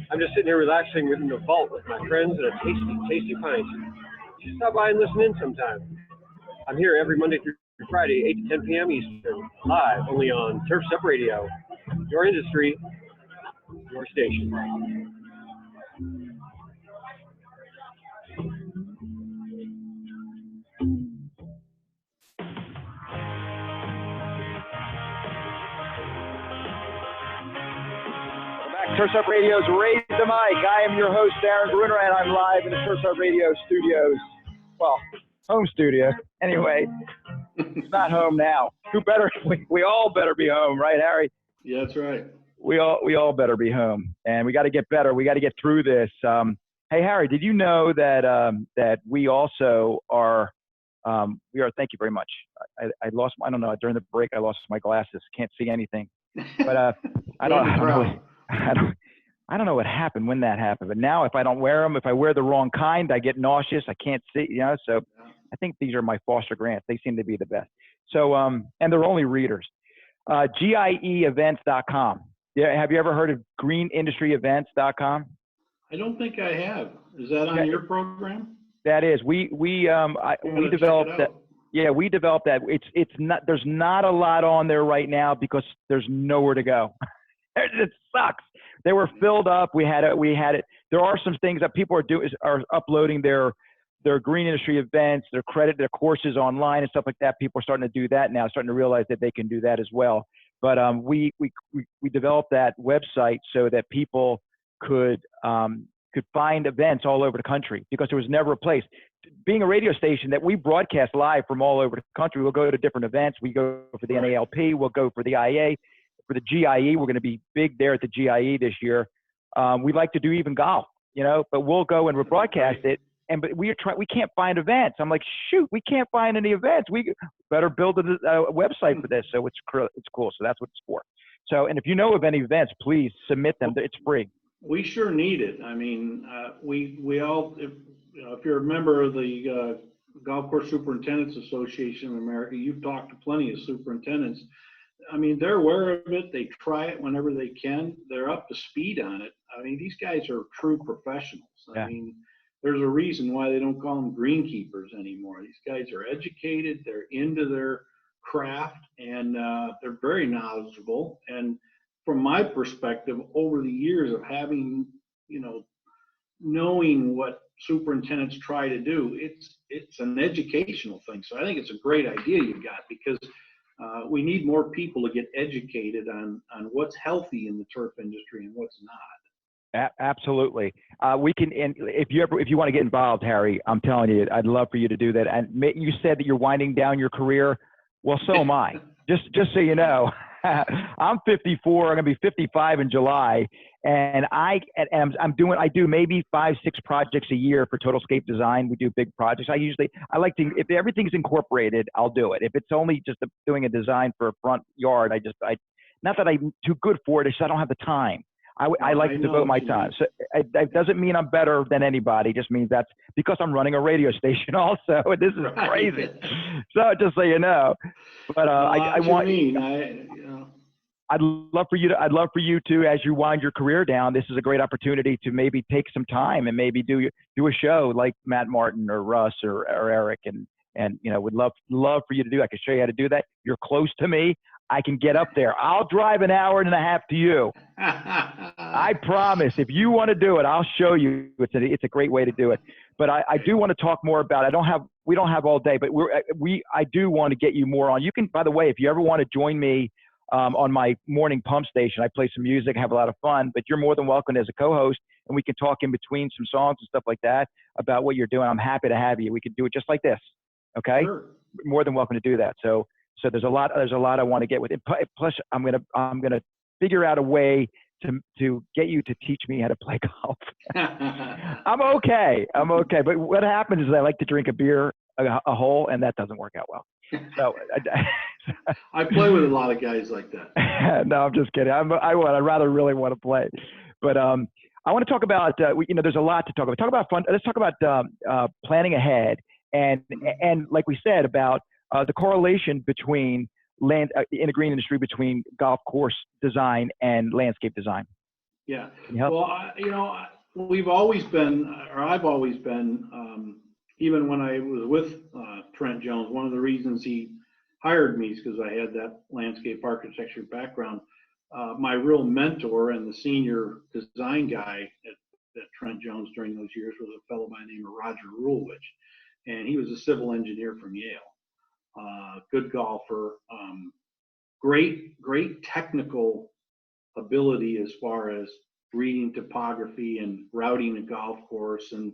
I'm just sitting here relaxing in the vault with my friends and a tasty pint. You should stop by and listen in sometime. I'm here every Monday through Friday, 8 to 10 p.m. Eastern, live only on Turfs Up Radio. Your industry, your station. Turfs Up Radio's Raise the Mic. I am your host, Darren Bruner, and I'm live in the Turfs Up Radio studios. Well, home studio. Anyway, it's not home now. Who better? We all better be home, right, Harry? Yeah, that's right. We all better be home, and we got to get better. We got to get through this. Hey, Harry, did you know that we also are? Thank you very much. I lost. I don't know. During the break, I lost my glasses. Can't see anything. But I don't know what happened when that happened, but now if I don't wear them, if I wear the wrong kind, I get nauseous. I can't see, so I think these are my Foster Grants. They seem to be the best. So, and they're only readers. GIEevents.com. Yeah. Have you ever heard of greenindustryevents.com? I don't think I have. Is that on your program? That is. We developed that. Yeah, we developed that. It's not, there's not a lot on there right now because there's nowhere to go. It sucks. They were filled up. We had it. There are some things that people are uploading their green industry events, their courses online and stuff like that. People are starting to do that now, starting to realize that they can do that as well. But we developed that website so that people could find events all over the country because there was never a place. Being a radio station that we broadcast live from all over the country, we'll go to different events. We go for the NALP, we'll go for the IA. For the GIE, we're going to be big there at the GIE this year. We like to do even golf, but we'll go and broadcast it. But we can't find events. I'm like, shoot, we can't find any events. We better build a website for this. So it's cool. So that's what it's for. So, and if you know of any events, please submit them. It's free. We sure need it. I mean, we all, if you're a member of the Golf Course Superintendents Association of America, you've talked to plenty of superintendents. I mean, they're aware of it. They try it whenever they can. They're up to speed on it. I mean, these guys are true professionals. I mean, there's a reason why they don't call them greenkeepers anymore. These guys are educated. They're into their craft, and they're very knowledgeable. And from my perspective, over the years of having, knowing what superintendents try to do, it's an educational thing. So I think it's a great idea you got, because we need more people to get educated on what's healthy in the turf industry and what's not. Absolutely. We can, and if you want to get involved, Harry, I'm telling you, I'd love for you to do that. And you said that you're winding down your career. Well, so am I. Just so you know. I'm 54. I'm gonna be 55 in July, and I do maybe 5-6 projects a year for Totalscape Design. We do big projects. I like to, if everything's incorporated, I'll do it. If it's only just doing a design for a front yard, not that I'm too good for it, it's just I don't have the time. I like to devote my time. So it doesn't mean I'm better than anybody. It just means that's because I'm running a radio station also. And this is crazy. So just so you know, but I'd love for you to, as you wind your career down, this is a great opportunity to maybe take some time and maybe do a show like Matt Martin or Russ or Eric, and would love for you to do. I can show you how to do that. You're close to me. I can get up there. I'll drive an hour and a half to you. I promise. If you want to do it, I'll show you. It's a great way to do it. But I do want to talk more about it. We don't have all day, but I do want to get you more on. You can, by the way, if you ever want to join me on my morning pump station, I play some music, have a lot of fun, but you're more than welcome as a co-host, and we can talk in between some songs and stuff like that about what you're doing. I'm happy to have you. We could do it just like this. Okay. Sure. More than welcome to do that. So there's a lot I want to get with it. Plus, I'm gonna figure out a way to get you to teach me how to play golf. I'm okay. But what happens is I like to drink a beer a hole, and that doesn't work out well. So I play with a lot of guys like that. No, I'm just kidding. I rather really want to play, but I want to talk about there's a lot to talk about. Talk about fun. Let's talk about planning ahead, and like we said about the correlation between in the green industry between golf course design and landscape design. Yeah. Well, I've always been, even when I was with Trent Jones, one of the reasons he hired me is because I had that landscape architecture background. My real mentor and the senior design guy at Trent Jones during those years was a fellow by the name of Roger Rulewich, and he was a civil engineer from Yale. Good golfer, great technical ability as far as reading topography and routing a golf course and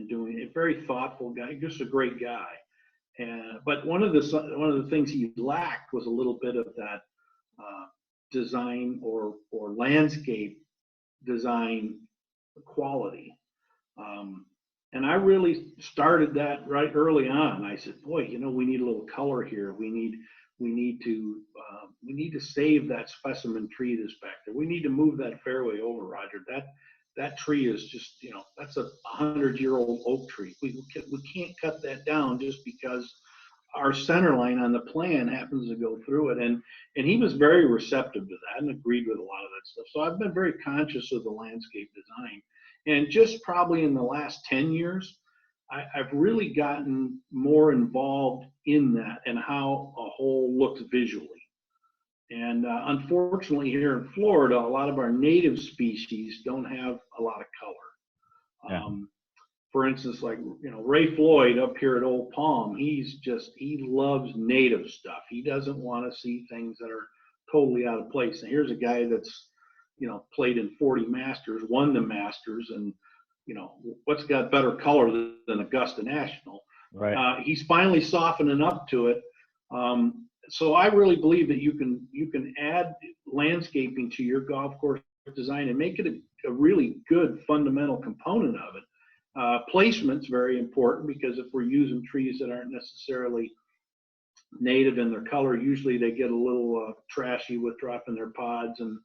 doing it. Very thoughtful guy, just a great guy. But one of the things he lacked was a little bit of that design or landscape design quality. And I really started that right early on. I said, boy, we need a little color here. We need to save that specimen tree that's back there. We need to move that fairway over, Roger. That tree is just, that's a 100-year-old oak tree. We can't cut that down just because our center line on the plan happens to go through it. And he was very receptive to that and agreed with a lot of that stuff. So I've been very conscious of the landscape design. And just probably in the last 10 years, I've really gotten more involved in that and how a hole looks visually. And unfortunately, here in Florida, a lot of our native species don't have a lot of color. Yeah. For instance, like Ray Floyd up here at Old Palm, he loves native stuff. He doesn't want to see things that are totally out of place. And here's a guy that's played in 40 Masters, won the Masters, and what's got better color than Augusta National? Right. He's finally softening up to it. So I really believe that you can add landscaping to your golf course design and make it a really good fundamental component of it. Placement's very important because if we're using trees that aren't necessarily native in their color, usually they get a little trashy with dropping their pods and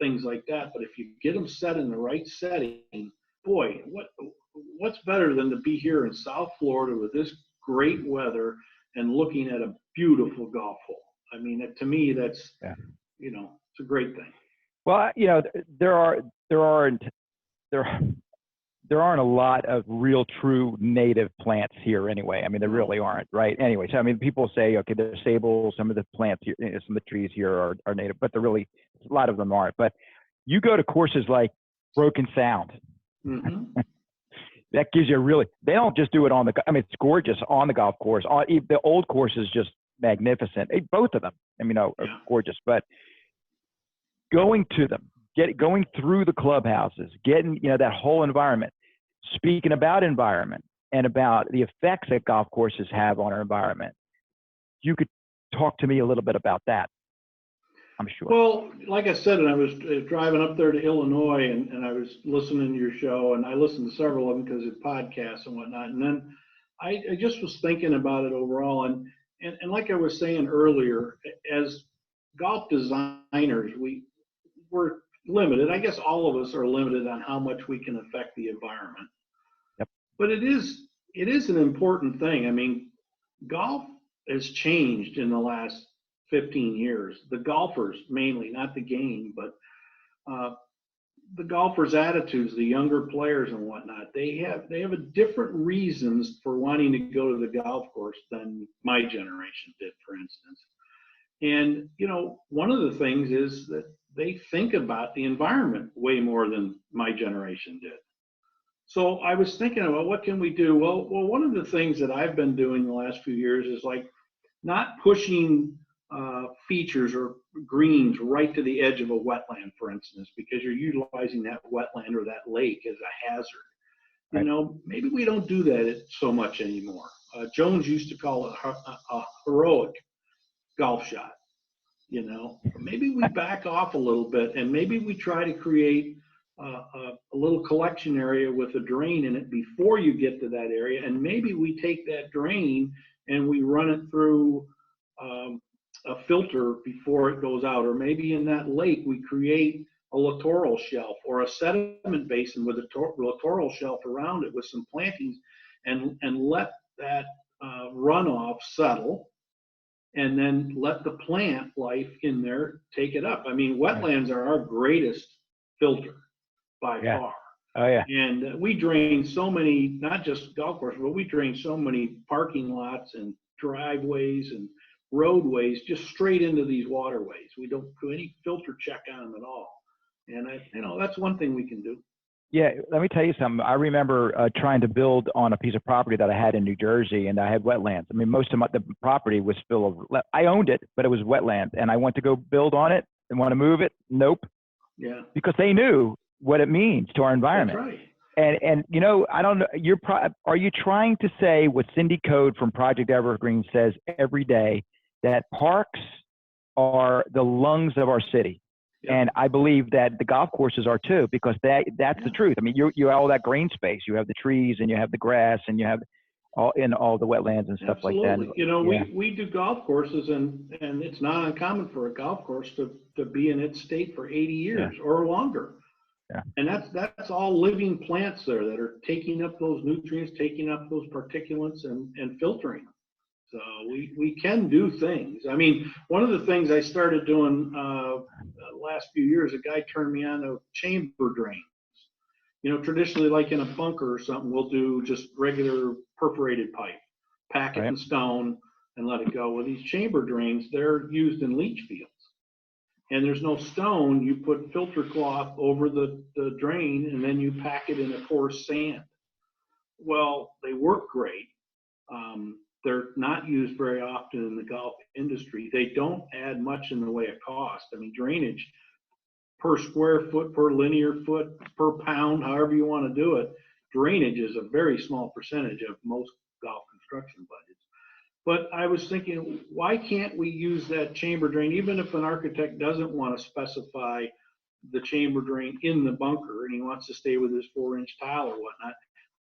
things like that. But if you get them set in the right setting, boy, what's better than to be here in South Florida with this great weather and looking at a beautiful golf hole? I mean, to me, that's it's a great thing. Well, there aren't a lot of real true native plants here anyway. I mean, there really aren't, right? Anyway, so I mean, people say, okay, there's sable, some of the plants here, some of the trees here are native, but a lot of them aren't. But you go to courses like Broken Sound. Mm-hmm. That gives you they don't just do it it's gorgeous on the golf course. The old course is just magnificent. Both of them, are gorgeous, but going to them, going through the clubhouses, getting, that whole environment, speaking about environment and about the effects that golf courses have on our environment. You could talk to me a little bit about that. I'm sure. Well, like I said, and I was driving up there to Illinois, and I was listening to your show, and I listened to several of them because of podcasts and whatnot. And then I just was thinking about it overall, and like I was saying earlier, as golf designers, we're limited. I guess all of us are limited on how much we can affect the environment. Yep. But it is an important thing. I mean, golf has changed in the last 15 years. The golfers mainly, not the game, but the golfers' attitudes, the younger players and whatnot, they have a different reasons for wanting to go to the golf course than my generation did, for instance. And, you know, one of the things is that they think about the environment way more than my generation did. So I was thinking about what can we do? Well, one of the things that I've been doing the last few years is like not pushing features or greens right to the edge of a wetland, for instance, because you're utilizing that wetland or that lake as a hazard. Right. You know, maybe we don't do that so much anymore. Jones used to call it a heroic golf shot. You know, maybe we back off a little bit, and maybe we try to create a little collection area with a drain in it before you get to that area, and maybe we take that drain and we run it through a filter before it goes out, or maybe in that lake we create a littoral shelf or a sediment basin with a littoral shelf around it with some plantings, and let that runoff settle, and then let the plant life in there take it up. I mean, wetlands are our greatest filter by far. Oh yeah. And we drain so many, not just golf courses, but we drain so many parking lots and driveways and roadways just straight into these waterways. We don't do any filter check on them at all. And that's one thing we can do. Yeah, let me tell you something. I remember trying to build on a piece of property that I had in New Jersey, and I had wetlands. I mean, most of the property was full of, I owned it, but it was wetland, and I went to go build on it and want to move it. Nope. Yeah. Because they knew what it means to our environment. That's right. And you know, I don't know, are you trying to say what Cindy Code from Project Evergreen says every day, that parks are the lungs of our city? Yep. And I believe that the golf courses are too, because that's the truth. I mean, you have all that green space, you have the trees, and you have the grass, and you have all the wetlands and stuff like that. You know, we do golf courses, and it's not uncommon for a golf course to be in its state for 80 years or longer. Yeah. And that's all living plants there that are taking up those nutrients, taking up those particulates, and filtering them. So we can do things. I mean, one of the things I started doing last few years, a guy turned me on to chamber drains. You know, traditionally, like in a bunker or something, we'll do just regular perforated pipe, pack it in stone, and let it go. Well, these chamber drains, they're used in leach fields. And there's no stone. You put filter cloth over the drain, and then you pack it in a coarse sand. Well, they work great. They're not used very often in the golf industry. They don't add much in the way of cost. I mean, drainage per square foot, per linear foot, per pound, however you want to do it, drainage is a very small percentage of most golf construction budgets. But I was thinking, why can't we use that chamber drain, even if an architect doesn't want to specify the chamber drain in the bunker and he wants to stay with his 4-inch tile or whatnot,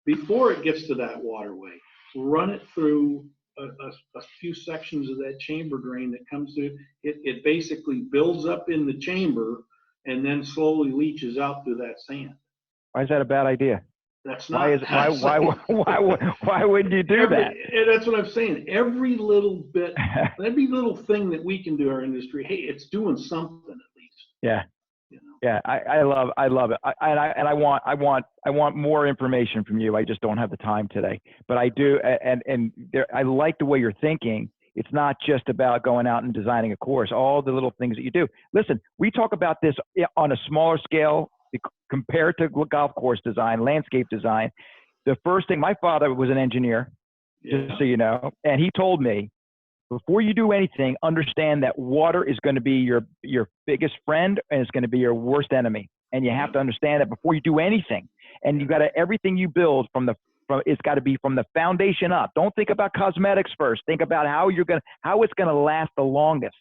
before it gets to that waterway, run it through a few sections of that chamber drain that comes through. It basically builds up in the chamber and then slowly leaches out through that sand. Why is that a bad idea? That's not. Why would you do that? That's what I'm saying. Every little bit, every little thing that we can do in our industry, hey, it's doing something at least. Yeah. You know? Yeah, I love it. I want more information from you. I just don't have the time today, but I do. And I like the way you're thinking. It's not just about going out and designing a course, all the little things that you do. Listen, we talk about this on a smaller scale compared to golf course design, landscape design. The first thing, my father was an engineer, just so you know, and he told me, before you do anything, understand that water is going to be your biggest friend and it's going to be your worst enemy. And you have to understand that before you do anything. And you got to, everything you build it's got to be from the foundation up. Don't think about cosmetics first. Think about how it's going to last the longest.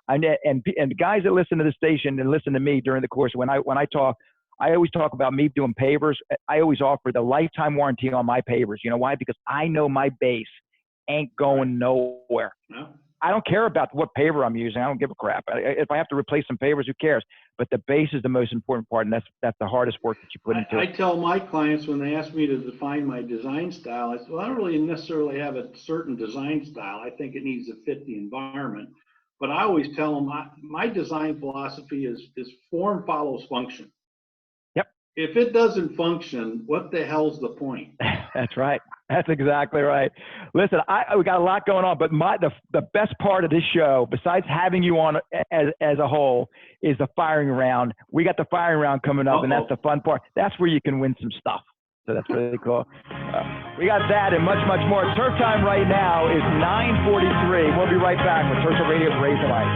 And the guys that listen to the station and listen to me during the course, when I talk, I always talk about me doing pavers. I always offer the lifetime warranty on my pavers. You know why? Because I know my base ain't going nowhere. No. I don't care about what paver I'm using. I don't give a crap. If I have to replace some pavers, who cares? But the base is the most important part, and that's the hardest work that you put into I it. tell my clients when they ask me to define my design style, I said, well, I don't really necessarily have a certain design style. I think it needs to fit the environment. But I always tell them my design philosophy is form follows function. Yep. If it doesn't function, what the hell's the point? That's right. That's exactly right. Listen, we got a lot going on, but the best part of this show, besides having you on as a whole, is the firing round. We got the firing round coming up, and that's the fun part. That's where you can win some stuff. So that's really cool. We got that and much, much more. Turf time right now is 9:43. We'll be right back with Turf Radio's Raise the Mic.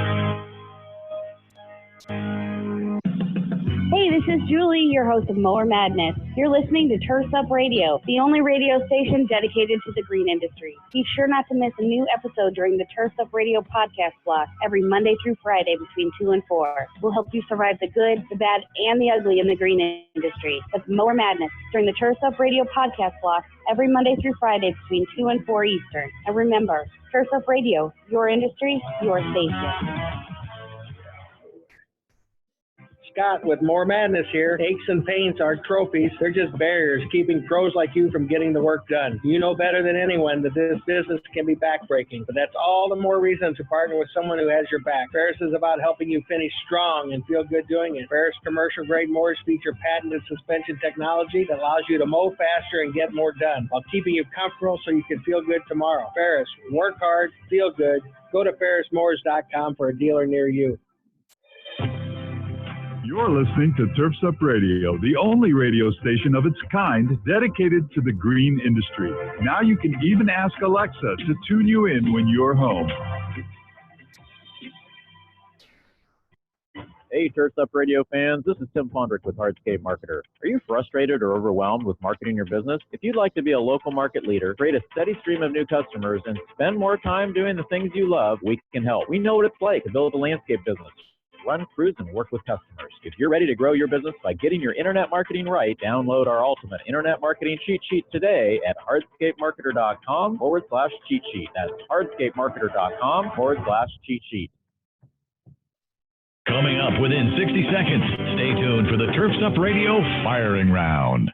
Hey, this is Julie, your host of Mower Madness. You're listening to Turfs Up Radio, the only radio station dedicated to the green industry. Be sure not to miss a new episode during the Turfs Up Radio podcast block every Monday through Friday between 2 and 4. We'll help you survive the good, the bad, and the ugly in the green industry. That's Mower Madness during the Turfs Up Radio podcast block every Monday through Friday between 2 and 4 Eastern. And remember, Turfs Up Radio, your industry, your station. Scott with More Madness here. Aches and pains aren't trophies. They're just barriers keeping pros like you from getting the work done. You know better than anyone that this business can be backbreaking, but that's all the more reason to partner with someone who has your back. Ferris is about helping you finish strong and feel good doing it. Ferris commercial grade mowers feature patented suspension technology that allows you to mow faster and get more done while keeping you comfortable so you can feel good tomorrow. Ferris, work hard, feel good. Go to ferrismowers.com for a dealer near you. You're listening to Turfs Up Radio, the only radio station of its kind dedicated to the green industry. Now you can even ask Alexa to tune you in when you're home. Hey, Turfs Up Radio fans, this is Tim Pondrick with Hardscape Marketer. Are you frustrated or overwhelmed with marketing your business? If you'd like to be a local market leader, create a steady stream of new customers, and spend more time doing the things you love, we can help. We know what it's like to build a landscape business, run crews, and work with customers. If you're ready to grow your business by getting your internet marketing right, download our ultimate internet marketing cheat sheet today at hardscapemarketer.com/cheat sheet. That's hardscapemarketer.com/cheat sheet. Coming up within 60 seconds, stay tuned for the Turfs Up Radio firing round.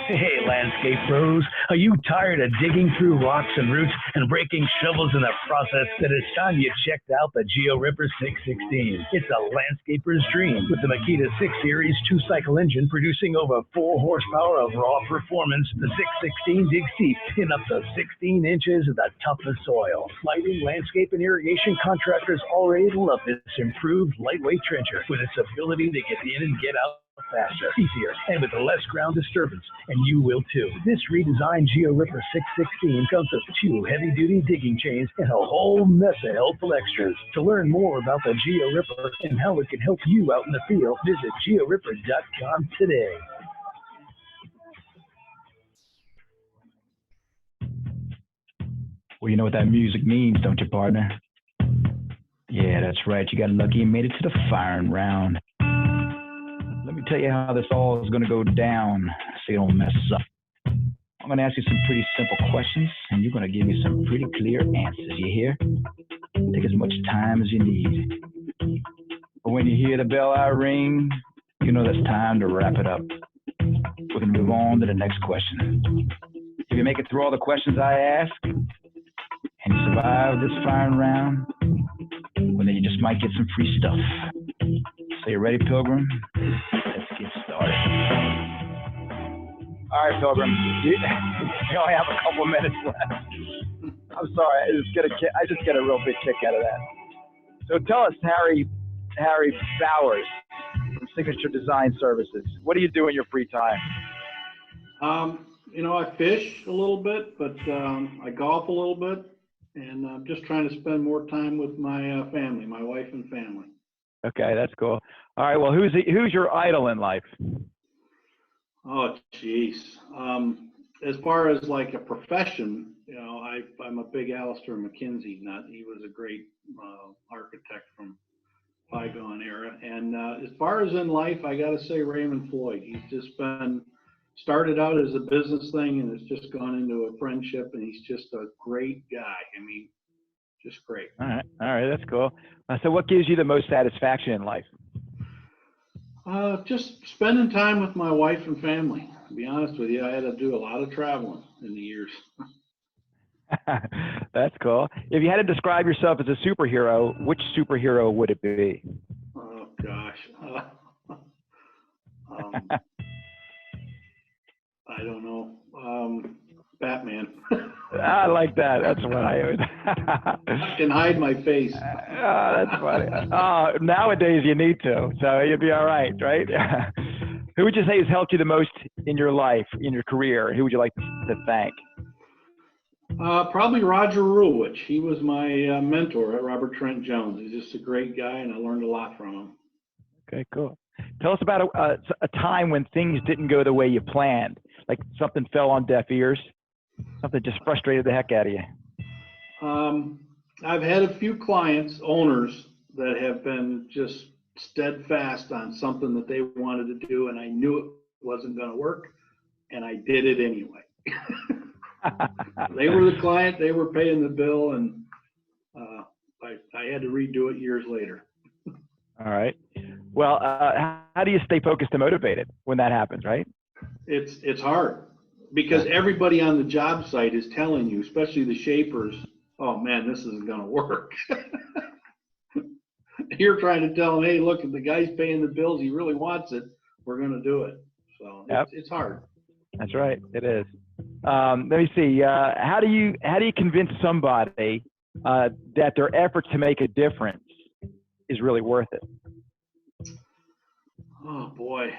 Hey, landscape pros, are you tired of digging through rocks and roots and breaking shovels in the process? Then it's time you checked out the Geo Ripper 616. It's a landscaper's dream with the Makita 6 Series 2-cycle engine producing over 4 horsepower of raw performance. The 616 digs deep in up to 16 inches of the toughest soil. Lighting, landscape, and irrigation contractors already love this improved lightweight trencher with its ability to get in and get out faster, easier, and with less ground disturbance, and you will too. This redesigned Geo Ripper 616 comes with 2 heavy-duty digging chains and a whole mess of helpful extras. To learn more about the Geo Ripper and how it can help you out in the field, visit georipper.com today. Well, you know what that music means, don't you, partner? Yeah, that's right. You got lucky and made it to the firing round. Let me tell you how this all is going to go down so you don't mess up. I'm going to ask you some pretty simple questions, and you're going to give me some pretty clear answers. You hear? Take as much time as you need. But when you hear the bell out ring, you know that's time to wrap it up. We're going to move on to the next question. If you make it through all the questions I ask, and you survive this firing round, well, then you just might get some free stuff. So you ready, Pilgrim? Let's get started. All right, Pilgrim. You only have a couple minutes left. I'm sorry. I just get a real big kick out of that. So tell us, Harry Bowers from Signature Design Services. What do you do in your free time? I fish a little bit, but I golf a little bit, and I'm just trying to spend more time with my family, my wife and family. Okay, that's cool. All right, well, who's your idol in life? Oh, geez. as far as like a profession, you know, I'm a big Alistair McKinsey nut. He was a great architect from bygone era. And as far as in life, I got to say Raymond Floyd. He's just been started out as a business thing and it's just gone into a friendship. And he's just a great guy. I mean, just great. All right, that's cool. So, what gives you the most satisfaction in life? Just spending time with my wife and family. To be honest with you, I had to do a lot of traveling in the years. That's cool. If you had to describe yourself as a superhero, which superhero would it be? Oh gosh, I don't know. Batman. I like that. That's what I would. I can hide my face. That's funny. Nowadays you need to, so you'd be all right, right? Who would you say has helped you the most in your life, in your career? Who would you like to thank? Probably Roger Rulewich. He was my mentor at Robert Trent Jones. He's just a great guy, and I learned a lot from him. Okay, cool. Tell us about a time when things didn't go the way you planned, like something fell on deaf ears, something just frustrated the heck out of you. I've had a few clients, owners, that have been just steadfast on something that they wanted to do, and I knew it wasn't going to work, and I did it anyway. They were the client, they were paying the bill, and I had to redo it years later. All right. Well, how do you stay focused and motivated when that happens, right? It's hard because everybody on the job site is telling you, especially the shapers, oh man, this isn't going to work. You're trying to tell them, hey, look, if the guy's paying the bills, he really wants it, we're going to do it. So it's hard. That's right. It is. Let me see. How do you convince somebody that their effort to make a difference is really worth it? Oh boy,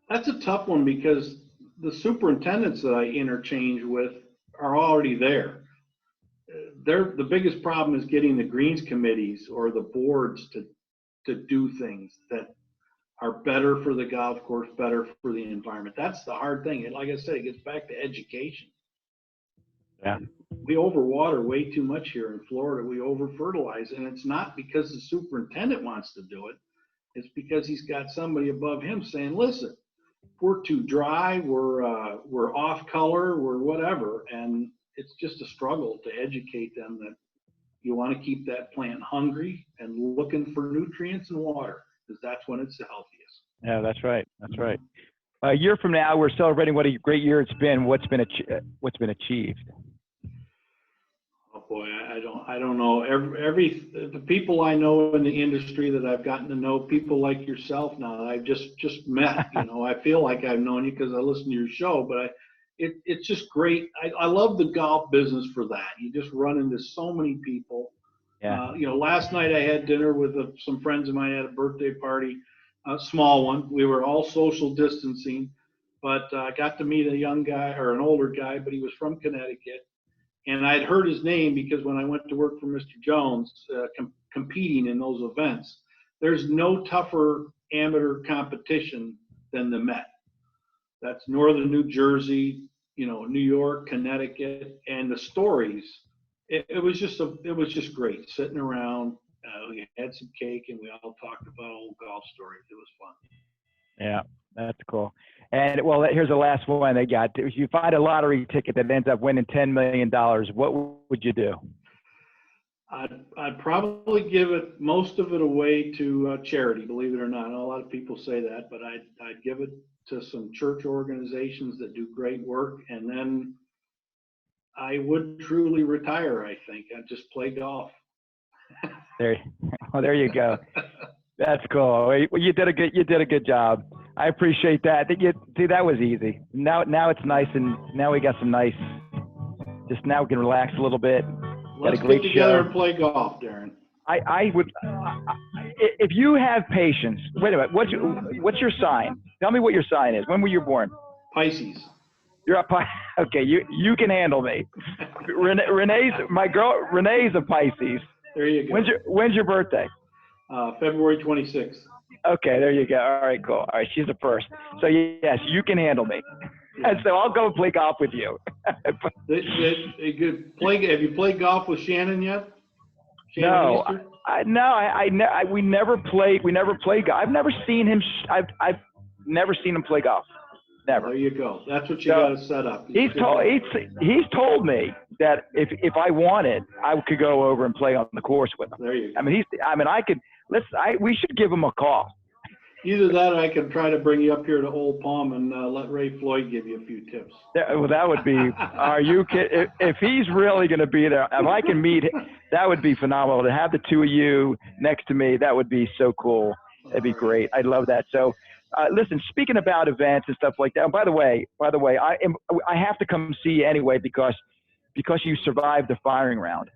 that's a tough one because the superintendents that I interchange with are already there. The biggest problem is getting the greens committees or the boards to do things that are better for the golf course, better for the environment. That's the hard thing. And like I said, it gets back to education. Yeah. We overwater way too much here in Florida. We over-fertilize, and it's not because the superintendent wants to do it. It's because he's got somebody above him saying, listen, we're too dry, we're off color, we're whatever. And it's just a struggle to educate them that you want to keep that plant hungry and looking for nutrients and water, because that's when it's the healthiest. Yeah, that's right. That's right. A year from now, we're celebrating what a great year it's been. What's been achieved? Oh boy, I don't know. The people I know in the industry that I've gotten to know, people like yourself now that I've just met. You know, I feel like I've known you because I listen to your show, but it's just great. I love the golf business for that. You just run into so many people. Yeah. You know, last night I had dinner with some friends of mine at a birthday party, a small one. We were all social distancing, but I got to meet a young guy or an older guy, but he was from Connecticut. And I'd heard his name because when I went to work for Mr. Jones, competing in those events, there's no tougher amateur competition than the Met. That's northern New Jersey, you know, New York, Connecticut, and the stories. It was just great sitting around. We had some cake and we all talked about old golf stories. It was fun. Yeah, that's cool. And well, here's the last one I got. If you find a lottery ticket that ends up winning $10 million, what would you do? I'd probably give most of it away to charity, believe it or not. I know a lot of people say that, but I'd give it to some church organizations that do great work, and then I would truly retire. I think I'd just play golf. There you go. That's cool. Well, you did a good job. I appreciate that. See, that was easy. Now it's nice, and now we got some nice. Just now we can relax a little bit. Let's got a great get together show. and play golf, Darren. I would, if you have patience. Wait a minute. What's your sign? Tell me what your sign is. When were you born? Pisces. You're a Pisces. Okay, you can handle me. Renee's a Pisces. There you go. When's your birthday? February 26th. Okay, there you go. All right, cool. All right, she's the first. So yes, you can handle me. And so I'll go play golf with you. Have you played golf with Shannon yet? No, we never played. We never played golf. I've never seen him. I've never seen him play golf. Never. There you go. That's what you got to set up. He's told me that if I wanted, I could go over and play on the course with him. There you go. We should give him a call. Either that, or I can try to bring you up here to Old Palm and let Ray Floyd give you a few tips. That would be. Are you kidding? If he's really going to be there, if I can meet him, that would be phenomenal. To have the two of you next to me, that would be so cool. That'd be great. I'd love that. So, listen. Speaking about events and stuff like that. And by the way, I have to come see you anyway because you survived the firing round.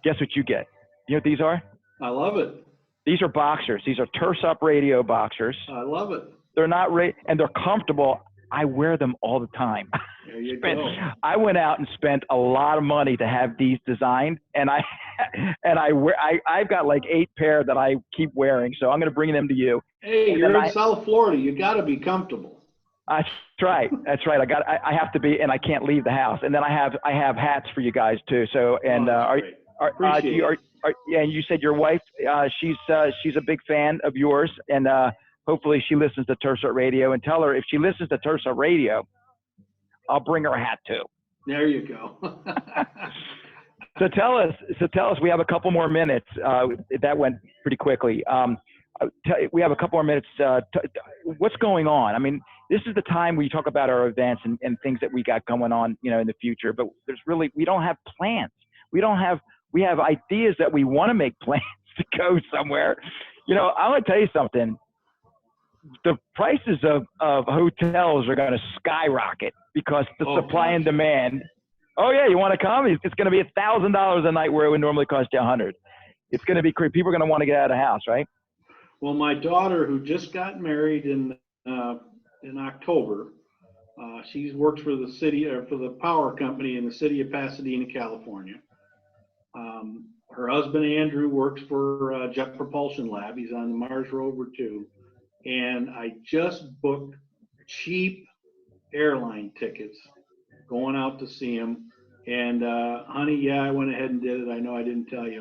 Guess what you get? You know what these are? I love it. These are boxers. These are Turfs Up Radio boxers. I love it. They're not and they're comfortable. I wear them all the time. There you go. I went out and spent a lot of money to have these designed, and I've got like 8 pair that I keep wearing. So I'm going to bring them to you. Hey, you're in South Florida. You got to be comfortable. That's right. That's right. I have to be, and I can't leave the house. And then I have hats for you guys too. So and you said your wife, she's a big fan of yours, and hopefully she listens to Turfs Up Radio. And tell her if she listens to Turfs Up Radio, I'll bring her a hat too. There you go. So tell us. We have a couple more minutes. That went pretty quickly. We have a couple more minutes. What's going on? I mean, this is the time we talk about our events and things that we got going on, in the future. But we don't have plans. We have ideas that we want to make plans to go somewhere. I'm going to tell you something. The prices of hotels are going to skyrocket because the supply and demand. Oh yeah, you want to come? It's going to be $1,000 a night where it would normally cost you $100. It's going to be crazy. People are going to want to get out of the house, right? Well, my daughter, who just got married in October, she works for the city for the power company in the city of Pasadena, California. Her husband Andrew works for Jet Propulsion Lab. He's on the Mars rover too. And I just booked cheap airline tickets going out to see him. And honey, yeah, I went ahead and did it. I know I didn't tell you.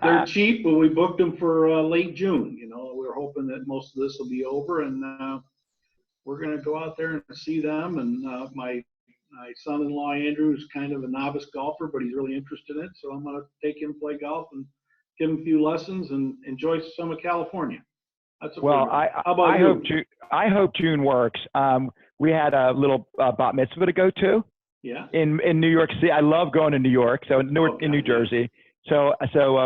They're cheap, but we booked them for late June. We're hoping that most of this will be over, and we're going to go out there and see them. And my son-in-law Andrew is kind of a novice golfer, but he's really interested in it. So I'm going to take him play golf and give him a few lessons and enjoy some of California. That's how about you? I hope June works. We had a little bat mitzvah to go to. Yeah. In New York City. I love going to New York. So in New Jersey. So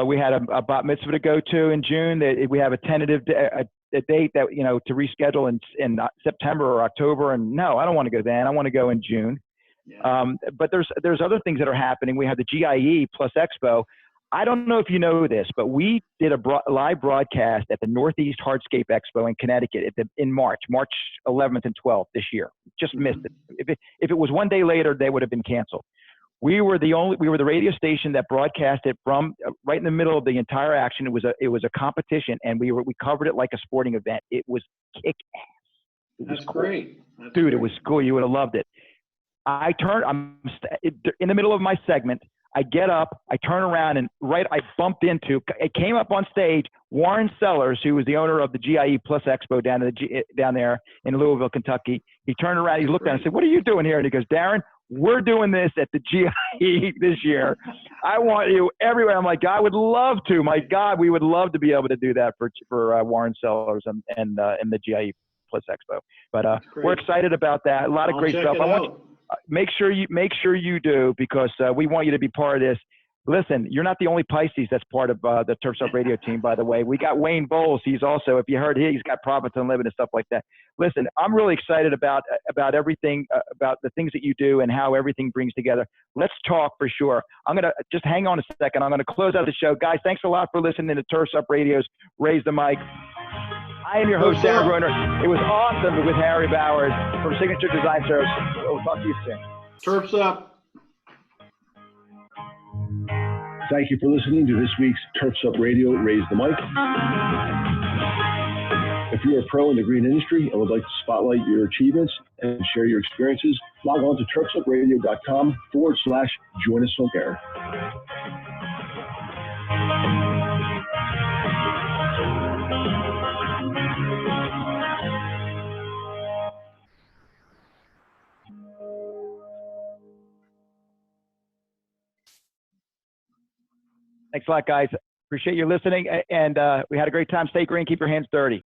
we had a bat mitzvah to go to in June. We have a tentative a date that to reschedule in September or October. And no, I don't want to go then. I want to go in June. Yeah. But there's other things that are happening. We have the GIE Plus Expo. I don't know if you know this, but we did a live broadcast at the Northeast Hardscape Expo in Connecticut in March 11th and 12th this year. Just missed it. If it was one day later, they would have been canceled. We were the radio station that broadcasted from right in the middle of the entire action. It was a competition, and we covered it like a sporting event. It was kick ass. That's cool. Great. Dude, it was cool. You would have loved it. I'm in the middle of my segment. I get up, I turn around, and I bumped into, it came up on stage, Warren Sellers, who was the owner of the GIE Plus Expo down there in Louisville, Kentucky. He turned around, he looked down and said, "What are you doing here?" And he goes, "Darren, we're doing this at the GIE this year. I want you everywhere." I'm like, I would love to. My God, we would love to be able to do that for Warren Sellers and the GIE Plus Expo. But we're excited about that. A lot of great stuff. Make sure you do, because we want you to be part of this. Listen, you're not the only Pisces that's part of the Turfs Up Radio team, by the way. We got Wayne Bowles. He's also, if you heard, he's got Profits Unlimited and stuff like that. Listen, I'm really excited about everything, about the things that you do and how everything brings together. Let's talk for sure. I'm going to just hang on a second. I'm going to close out the show. Guys, thanks a lot for listening to Turfs Up Radio's Raise the Mic. I am your host, Darren Groner. It was awesome with Harry Bowers from Signature Design Service. We'll talk to you soon. Turfs Up. Thank you for listening to this week's Turfs Up Radio Raise the Mic. If you're a pro in the green industry and would like to spotlight your achievements and share your experiences, log on to turfsupradio.com/join us on air. Thanks a lot, guys. Appreciate you listening. And we had a great time. Stay green. Keep your hands dirty.